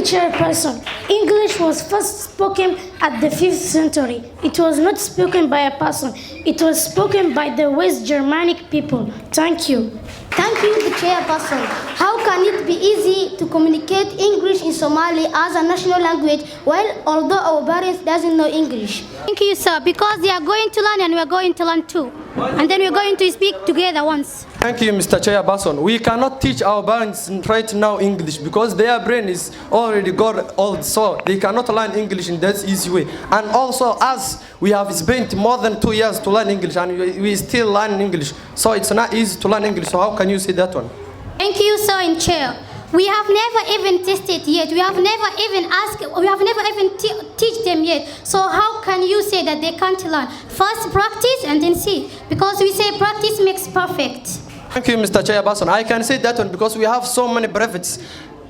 the chairperson. English was first spoken at the 5th century. It was not spoken by a person. It was spoken by the West Germanic people. Thank you. Thank you, the chairperson. How can it be easy to communicate English in Somali as a national language while although our parents doesn't know English? Thank you, sir, because they are going to learn and we are going to learn too. And then we're going to speak together once. Thank you, Mr. Chairperson. We cannot teach our parents right now English because their brain is already got old, so they cannot learn English in that easy way. And also, as we have spent more than 2 years to learn English, and we still learn English, so it's not easy to learn English. So how can you say that one? Thank you, sir, in chair. We have never even tested yet. We have never even asked. We have never even teach them yet. So how can you say that they can't learn? First practice and then see, because we say practice makes perfect. Thank you, Mr. Chairperson. I can say that one because we have so many brevet's.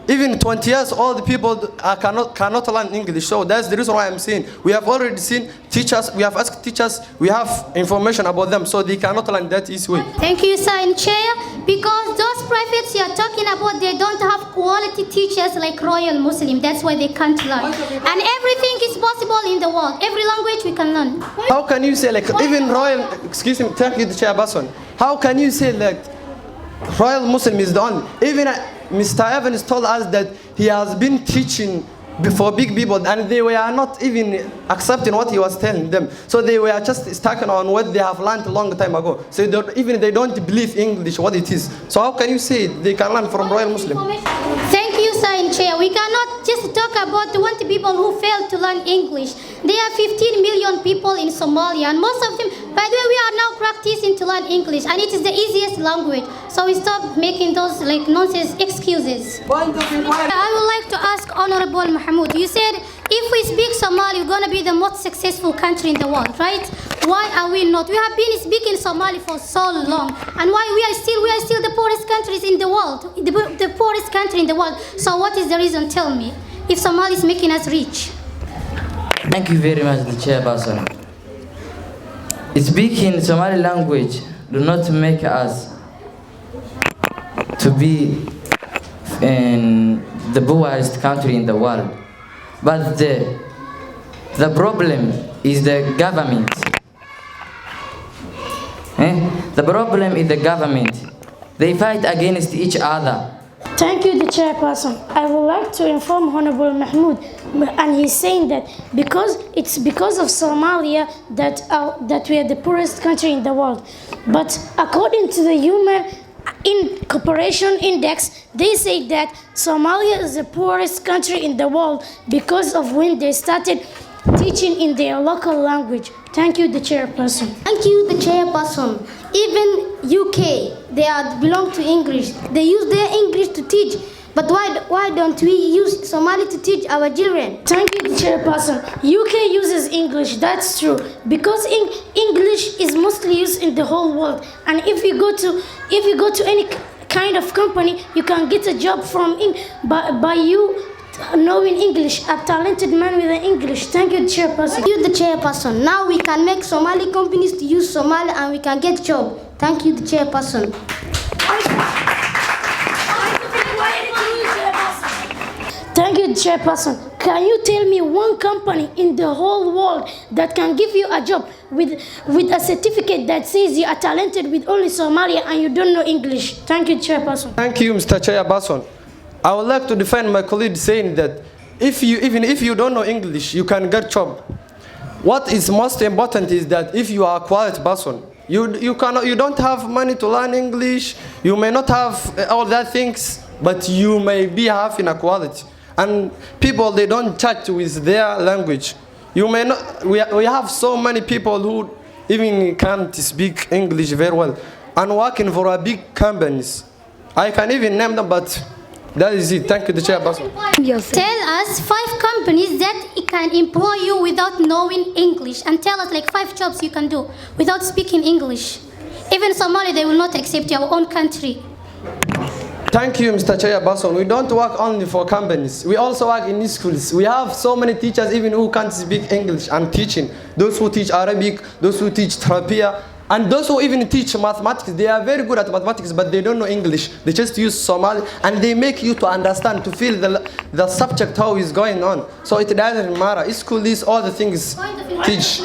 Even 20 years old people cannot learn English. So that's the reason why I'm saying we have already seen teachers, we have asked teachers, we have information about them, so they cannot learn that easy way. Thank you, sir, in chair. Because those privates you are talking about, they don't have quality teachers like Royal Muslim. That's why they can't learn. And everything is possible in the world. Every language we can learn. How can you say like even Royal, excuse me, thank you, the chairperson. How can you say like Royal Muslim is the only, even Mr. Evans told us that he has been teaching for big people and they were not even accepting what he was telling them. So they were just stuck on what they have learned a long time ago. So they don't believe English, what it is. So how can you say they can learn from Royal Muslim? Thank you, sir, in chair. We cannot just talk about 20 people who failed to learn English. There are 15 million people in Somalia, and most of them, by the way, we are now practicing to learn English, and it is the easiest language. So we stop making those like nonsense excuses. I would like to ask Honorable Mahmoud. You said if we speak Somali, we're going to be the most successful country in the world, right? Why are we not? We have been speaking Somali for so long, and why we are still the poorest countries in the world, the poorest country in the world. So what is the reason? Tell me. If Somali is making us rich. Thank you very much, the chairperson. Speaking Somali language do not make us to be in the poorest country in the world, but the problem is the government. The problem is the government. They fight against each other. Thank you, the chairperson. I would like to inform Honorable Mahmoud, and he's saying that it's because of Somalia that we are the poorest country in the world. But according to the Human Cooperation Index, they say that Somalia is the poorest country in the world because of when they started teaching in their local language. Thank you, the chairperson. Thank you, the chairperson. Even UK, they belong to English. They use their English to teach. But why don't we use Somali to teach our children? Thank you, the chairperson. UK uses English, that's true. Because English is mostly used in the whole world. And if you go to any kind of company, you can get a job by you knowing English, a talented man with an English. Thank you, the chairperson. Thank you, the chairperson. Now we can make Somali companies to use Somali and we can get job. Thank you, the chairperson. Thank you, chairperson. Can you tell me one company in the whole world that can give you a job with a certificate that says you are talented with only Somalia and you don't know English? Thank you, chairperson. Thank you, Mr. Chairperson. I would like to defend my colleague saying that even if you don't know English, you can get job. What is most important is that if you are a quality person, you don't have money to learn English, you may not have all that things, but you may be having a quality. And people, they don't touch with their language. You may not. We have so many people who even can't speak English very well and working for a big companies. I can even name them, but that is it. Thank you, the chairperson. Tell us 5 companies that can employ you without knowing English, and tell us like 5 jobs you can do without speaking English. Even Somalia, they will not accept your own country. Thank you, Mr. Chairperson. We don't work only for companies. We also work in schools. We have so many teachers even who can't speak English and teaching. Those who teach Arabic, those who teach Tarbiyah, And those who even teach mathematics, they are very good at mathematics, but they don't know English. They just use Somali, and they make you to understand, to feel the subject, how is going on. So it doesn't matter. School is all the things teach.